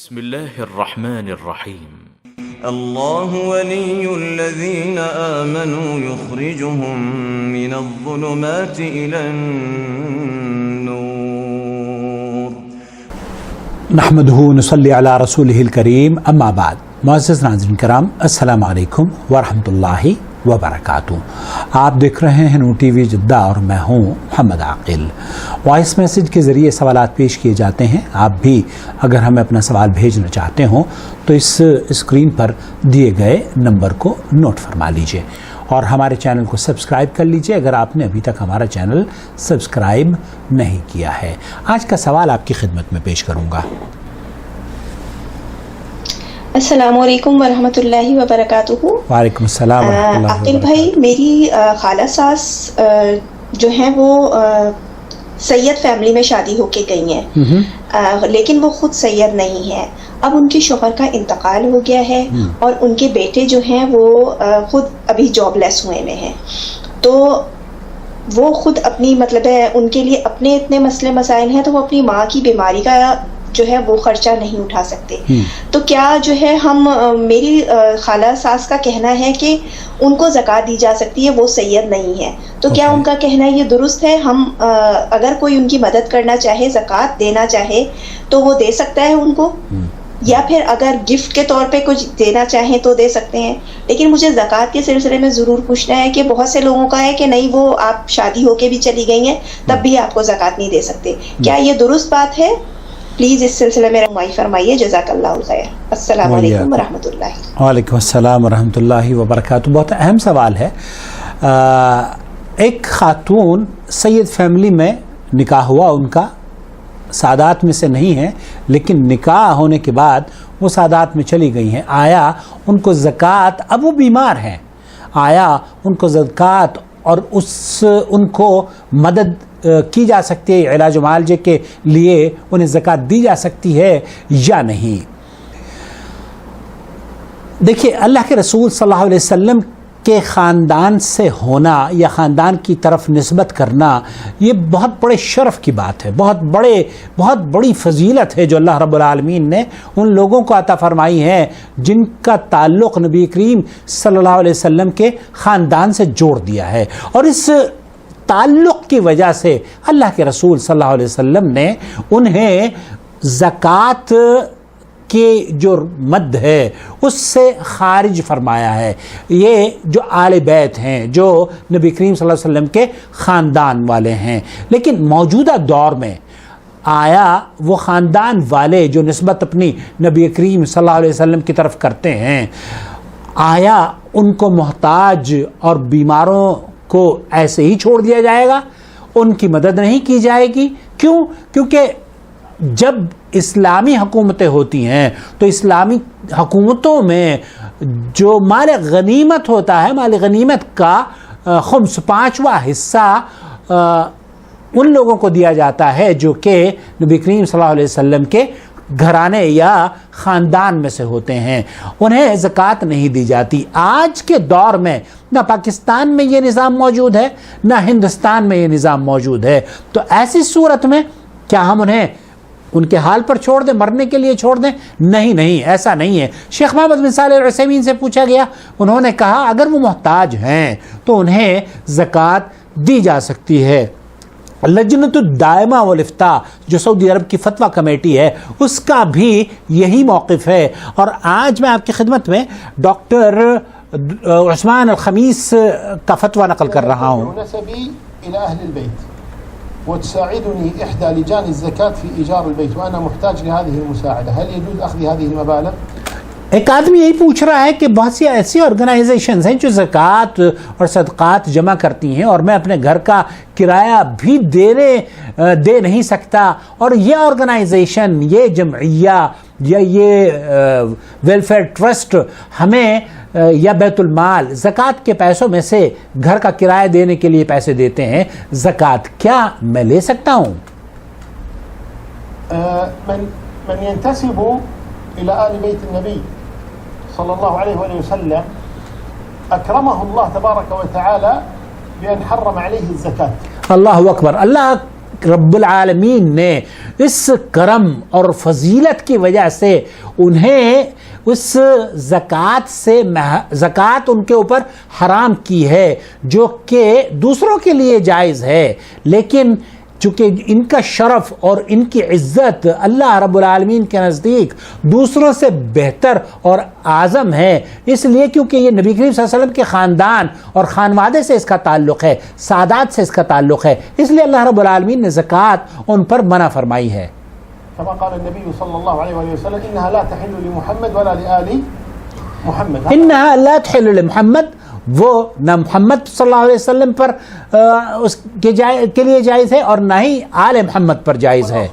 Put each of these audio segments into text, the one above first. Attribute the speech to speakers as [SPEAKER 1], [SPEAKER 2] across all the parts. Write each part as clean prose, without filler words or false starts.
[SPEAKER 1] بسم الله الرحمن الرحيم
[SPEAKER 2] الله ولي الذين آمنوا يخرجهم من الظلمات إلى النور
[SPEAKER 3] نحمده ونصلي على رسوله الكريم اما بعد معزز ناظرین کرام السلام علیکم ورحمۃ اللہ وبرکاتہ۔ آپ دیکھ رہے ہیں نور ٹی وی جدہ اور میں ہوں محمد عاقل۔ وائس میسیج کے ذریعے سوالات پیش کیے جاتے ہیں، آپ بھی اگر ہمیں اپنا سوال بھیجنا چاہتے ہوں تو اس اسکرین پر دیے گئے نمبر کو نوٹ فرما لیجئے اور ہمارے چینل کو سبسکرائب کر لیجئے اگر آپ نے ابھی تک ہمارا چینل سبسکرائب نہیں کیا ہے۔ آج کا سوال آپ کی خدمت میں پیش کروں گا۔
[SPEAKER 4] السلام علیکم ورحمۃ اللہ وبرکاتہ۔
[SPEAKER 3] وعلیکم السلام ورحمۃ اللہ
[SPEAKER 4] عاقل بھائی، میری خالہ ساس جو ہیں وہ سید فیملی میں شادی ہو کے گئی ہیں، لیکن وہ خود سید نہیں ہے۔ اب ان کے شوہر کا انتقال ہو گیا ہے اور ان کے بیٹے جو ہیں وہ خود ابھی جاب لیس ہوئے میں ہیں، تو وہ خود اپنی مطلب ہے ان کے لیے اپنے اتنے مسئلے مسائل ہیں، تو وہ اپنی ماں کی بیماری کا جو ہے وہ خرچہ نہیں اٹھا سکتے۔ تو کیا جو ہے ہم میری خالہ ساس کا کہنا ہے کہ ان کو زکوٰۃ دی جا سکتی ہے، وہ سید نہیں ہے، تو کیا ان کا کہنا یہ درست ہے؟ ہم اگر کوئی ان کی مدد کرنا چاہے، زکوٰۃ دینا چاہے تو وہ دے سکتا ہے ان کو، یا پھر اگر گفٹ کے طور پہ کچھ دینا چاہیں تو دے سکتے ہیں؟ لیکن مجھے زکوٰۃ کے سلسلے میں ضرور پوچھنا ہے کہ بہت سے لوگوں کا ہے کہ نہیں، وہ آپ شادی ہو کے بھی چلی گئی ہیں تب بھی آپ کو زکوٰۃ نہیں دے سکتے، کیا یہ درست بات ہے؟ پلیز اس سلسلے میں رہنمائی فرمائیے، جزاک اللہ خیر۔ السلام علیکم ورحمۃ اللہ۔
[SPEAKER 3] وعلیکم السلام ورحمۃ اللہ وبرکاتہ۔ بہت اہم سوال ہے۔ ایک خاتون سید فیملی میں نکاح ہوا، ان کا سادات میں سے نہیں ہے، لیکن نکاح ہونے کے بعد وہ سادات میں چلی گئی ہیں۔ آیا ان کو زکوٰۃ، اب وہ بیمار ہیں، آیا ان کو زکوٰۃ اور ان کو مدد کی جا سکتی ہے، علاج و معالجے کے لیے انہیں زکوٰۃ دی جا سکتی ہے یا نہیں؟ دیکھیے، اللہ کے رسول صلی اللہ علیہ وسلم کے خاندان سے ہونا یا خاندان کی طرف نسبت کرنا یہ بہت بڑے شرف کی بات ہے، بہت بڑی فضیلت ہے جو اللہ رب العالمین نے ان لوگوں کو عطا فرمائی ہے جن کا تعلق نبی کریم صلی اللہ علیہ وسلم کے خاندان سے جوڑ دیا ہے، اور اس تعلق کی وجہ سے اللہ کے رسول صلی اللہ علیہ وسلم نے انہیں زکوٰۃ کے جو مد ہے اس سے خارج فرمایا ہے۔ یہ جو آل بیت ہیں، جو نبی کریم صلی اللہ علیہ وسلم کے خاندان والے ہیں، لیکن موجودہ دور میں آیا وہ خاندان والے جو نسبت اپنی نبی کریم صلی اللہ علیہ وسلم کی طرف کرتے ہیں، آیا ان کو محتاج اور بیماروں کو ایسے ہی چھوڑ دیا جائے گا؟ ان کی مدد نہیں کی جائے گی؟ کیوں؟ کیونکہ جب اسلامی حکومتیں ہوتی ہیں تو اسلامی حکومتوں میں جو مال غنیمت ہوتا ہے، مال غنیمت کا خمس، 5واں حصہ ان لوگوں کو دیا جاتا ہے جو کہ نبی کریم صلی اللہ علیہ وسلم کے گھرانے یا خاندان میں سے ہوتے ہیں، انہیں زکوٰۃ نہیں دی جاتی۔ آج کے دور میں نہ پاکستان میں یہ نظام موجود ہے، نہ ہندوستان میں یہ نظام موجود ہے، تو ایسی صورت میں کیا ہم انہیں ان کے حال پر چھوڑ دیں، مرنے کے لیے چھوڑ دیں؟ نہیں، ایسا نہیں ہے۔ شیخ محمد بن صالح العثیمین سے پوچھا گیا، انہوں نے کہا اگر وہ محتاج ہیں تو انہیں زکوٰۃ دی جا سکتی ہے۔ لجنۃ الدائمہ والافتاء جو سعودی عرب کی فتویٰ کمیٹی ہے، اس کا بھی یہی موقف ہے، اور آج میں آپ کی خدمت میں ڈاکٹر عثمان الخمیس کا فتویٰ نقل کر رہا ہوں۔
[SPEAKER 5] نسبي إلى أهل البيت وتساعدني إحدى لجان الزكاة في إيجار البيت وأنا محتاج لهذه المساعدة، هل يجوز أخذ هذه المبالغ؟
[SPEAKER 3] ایک آدمی یہی پوچھ رہا ہے کہ بہت سی ایسی آرگنائزیشنز ہیں جو زکوٰۃ اور صدقات جمع کرتی ہیں اور میں اپنے گھر کا کرایہ بھی دے نہیں سکتا، اور یہ آرگنائزیشن، یہ جمعیہ یا یہ ویلفیئر ٹرسٹ ہمیں یا بیت المال زکوٰۃ کے پیسوں میں سے گھر کا کرایہ دینے کے لیے پیسے دیتے ہیں، زکوٰۃ کیا میں لے سکتا ہوں؟
[SPEAKER 5] من ينتسب إلى آل بيت النبي صلى الله عليه وآله وسلم أكرمه الله تبارك وتعالى بأن حرم عليه الزكاة۔
[SPEAKER 3] اللہ اکبر۔ اللہ رب العالمین نے اس کرم اور فضیلت کی وجہ سے انہیں اس زکوٰۃ ان کے اوپر حرام کی ہے جو کہ دوسروں کے لیے جائز ہے، لیکن چونکہ ان کا شرف اور ان کی عزت اللہ رب العالمین کے نزدیک دوسروں سے بہتر اور اعظم ہے، اس لیے کیونکہ یہ نبی کریم صلی اللہ علیہ وسلم کے خاندان اور خانوادے سے اس کا تعلق ہے، سادات سے اس کا تعلق ہے، اس لیے اللہ رب العالمین نے زکوٰۃ ان پر منع فرمائی ہے۔
[SPEAKER 5] كما قال النبي صلى الله عليه وسلم إنها لا تحل لمحمد ولا لآل محمد،
[SPEAKER 3] انها لا تحل لمحمد، وہ نہ محمد صلی اللہ علیہ وسلم پر اس کے لیے جائز ہے اور نہ ہی آل محمد پر جائز ہے۔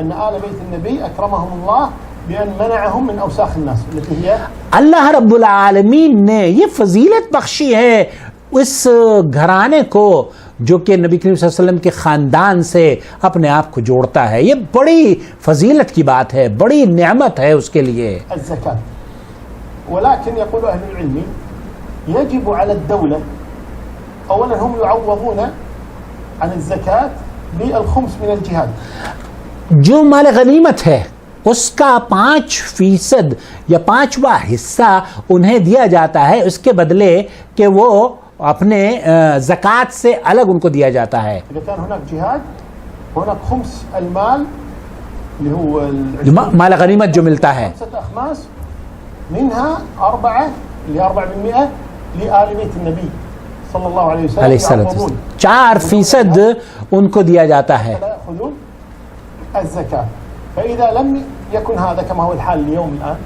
[SPEAKER 5] أن آل بيت النبي أكرمهم الله بأن منعهم من أوساخ الناس التي هي
[SPEAKER 3] اللہ رب العالمین نے یہ فضیلت بخشی ہے اس گھرانے کو جو کہ نبی کریم صلی اللہ علیہ وسلم کے خاندان سے اپنے آپ کو جوڑتا ہے، یہ بڑی فضیلت کی بات ہے، بڑی نعمت ہے اس کے لیے۔
[SPEAKER 5] الزكاة، ولكن يقول أهل العلم يجب على الدولة أولا هم يعوضون عن الزكاة بالخمس من الجهاد،
[SPEAKER 3] جو مال غنیمت ہے اس کا 5% یا 5واں حصہ انہیں دیا جاتا ہے اس کے بدلے کہ وہ اپنے زکوٰۃ سے الگ ان کو دیا جاتا ہے۔
[SPEAKER 5] إذا كان هناك جهاد هناك خمس المال اللي هو
[SPEAKER 3] مال غنیمت جو ملتا ہے
[SPEAKER 5] 5 أخماس منها 4 اللي 4% لآل بيت النبي صلى الله عليه وسلم
[SPEAKER 3] علیہ السلام، 4% ان کو دیا جاتا ہے۔
[SPEAKER 5] لا يأخذون الزكاة، فإذا لم يكن هذا كما هو الحال اليوم الآن،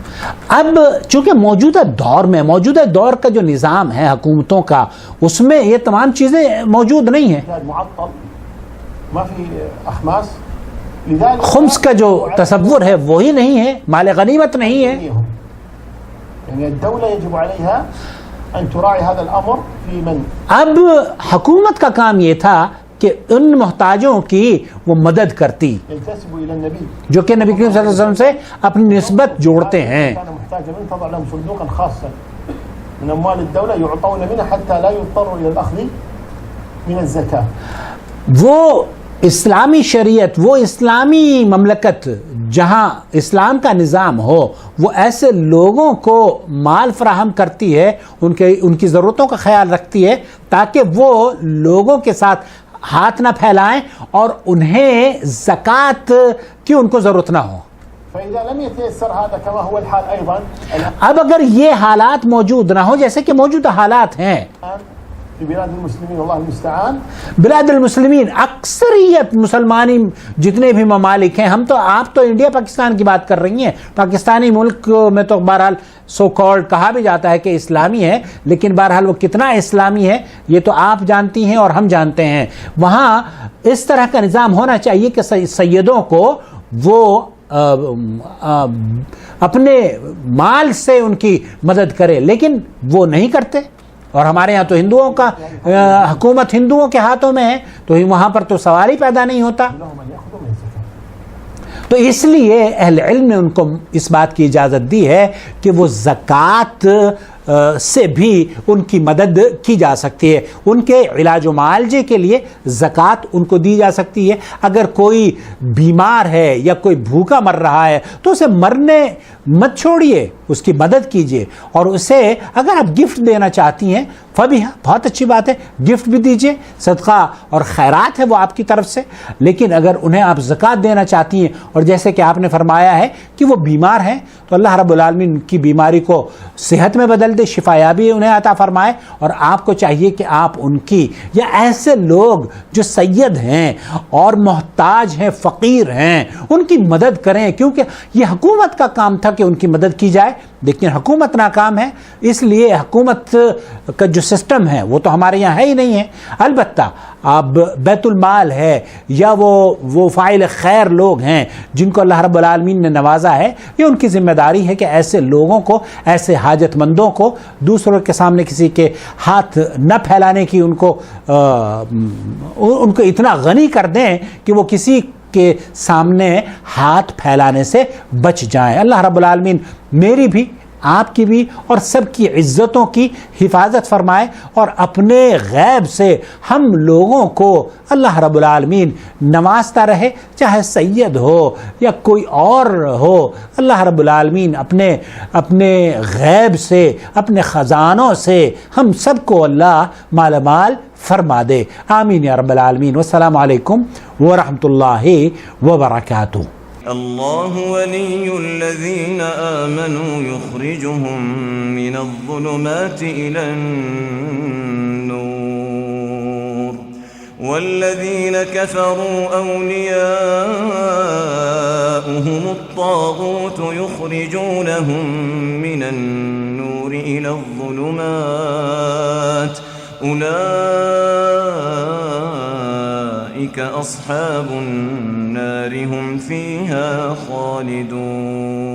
[SPEAKER 3] اب چونکہ موجودہ دور کا جو نظام ہے حکومتوں کا، اس میں یہ تمام چیزیں موجود نہیں ہیں،
[SPEAKER 5] جهاد معطل ما في أخماس، لذلك
[SPEAKER 3] خمس کا جو تصور ہے وہی نہیں ہے، مال غنیمت نہیں ہے۔
[SPEAKER 5] يعني الدولة يجب عليها أن تراعي هذا الأمر في من
[SPEAKER 3] اب حکومت کا کام یہ تھا کہ ان محتاجوں کی وہ مدد کرتی
[SPEAKER 5] ينتسب إلى النبي،
[SPEAKER 3] جو کہ نبی کریم صلی اللہ علیہ وسلم سے اپنی نسبت جوڑتے ہیں۔
[SPEAKER 5] كان محتاجا من تضع لهم صندوقا خاصا من أموال الدولة يعطون منه حتى لا يضطروا إلى الأخذ من الزكاة۔
[SPEAKER 3] وہ اسلامی شریعت، وہ اسلامی مملکت جہاں اسلام کا نظام ہو، وہ ایسے لوگوں کو مال فراہم کرتی ہے، ان کی ضرورتوں کا خیال رکھتی ہے تاکہ وہ لوگوں کے ساتھ ہاتھ نہ پھیلائیں اور انہیں زکوٰۃ کی ان کو ضرورت نہ ہو۔
[SPEAKER 5] فإذا لم يتيسر هذا كما هو الحال أيضا
[SPEAKER 3] اب اگر یہ حالات موجود نہ ہو جیسے کہ موجودہ حالات ہیں
[SPEAKER 5] في بلاد المسلمين والله المستعان،
[SPEAKER 3] بلاد المسلمین، اکثریت مسلمانی جتنے بھی ممالک ہیں، ہم تو آپ تو انڈیا پاکستان کی بات کر رہی ہیں، پاکستانی ملک میں تو بہرحال سو کالڈ کہا بھی جاتا ہے کہ اسلامی ہے، لیکن بہرحال وہ کتنا اسلامی ہے یہ تو آپ جانتی ہیں اور ہم جانتے ہیں۔ وہاں اس طرح کا نظام ہونا چاہیے کہ سیدوں کو وہ اپنے مال سے ان کی مدد کرے، لیکن وہ نہیں کرتے، اور ہمارے ہاں تو ہندوؤں کا حکومت ہندوؤں کے ہاتھوں میں ہے، تو وہاں پر تو سوال ہی پیدا نہیں ہوتا۔ تو اس لیے اہل علم نے ان کو اس بات کی اجازت دی ہے کہ وہ زکوٰۃ سے بھی ان کی مدد کی جا سکتی ہے، ان کے علاج و معالجے کے لیے زکوٰۃ ان کو دی جا سکتی ہے۔ اگر کوئی بیمار ہے یا کوئی بھوکا مر رہا ہے تو اسے مرنے مت چھوڑیے، اس کی مدد کیجیے، اور اسے اگر آپ گفٹ دینا چاہتی ہیں فبھی بہت اچھی بات ہے، گفٹ بھی دیجیے، صدقہ اور خیرات ہے وہ آپ کی طرف سے۔ لیکن اگر انہیں آپ زکوٰۃ دینا چاہتی ہیں، اور جیسے کہ آپ نے فرمایا ہے کہ وہ بیمار ہیں، تو اللہ رب العالمین کی بیماری کو صحت میں بدل دے، شفا یابی انہیں عطا فرمائے، اور آپ کو چاہیے کہ آپ ان کی یا ایسے لوگ جو سید ہیں اور محتاج ہیں، فقیر ہیں، ان کی مدد کریں، کیونکہ یہ حکومت کا کام تھا کہ ان کی مدد کی جائے، لیکن حکومت ناکام ہے، اس لیے حکومت کا جو سسٹم ہے وہ تو ہمارے یہاں ہے ہی نہیں ہے۔ البتہ اب بیت المال ہے یا وہ فاعل خیر لوگ ہیں جن کو اللہ رب العالمین نے نوازا ہے، یہ ان کی ذمہ داری ہے کہ ایسے لوگوں کو، ایسے حاجت مندوں کو دوسروں کے سامنے کسی کے ہاتھ نہ پھیلانے کی ان کو اتنا غنی کر دیں کہ وہ کسی کے سامنے ہاتھ پھیلانے سے بچ جائیں۔ اللہ رب العالمین میری بھی آپ کی بھی اور سب کی عزتوں کی حفاظت فرمائے، اور اپنے غیب سے ہم لوگوں کو اللہ رب العالمین نوازتا رہے، چاہے سید ہو یا کوئی اور ہو۔ اللہ رب العالمین اپنے غیب سے، اپنے خزانوں سے ہم سب کو اللہ مالا مال فرما دے، آمین یا رب العالمین۔ والسلام علیکم ورحمۃ اللہ وبرکاتہ۔
[SPEAKER 2] الله ولي الذين آمنوا يخرجهم من الظلمات إلى النور والذين كفروا أولياؤهم الطاغوت يخرجونهم من النور إلى الظلمات أولئك أصحاب النار هم فيها خالدون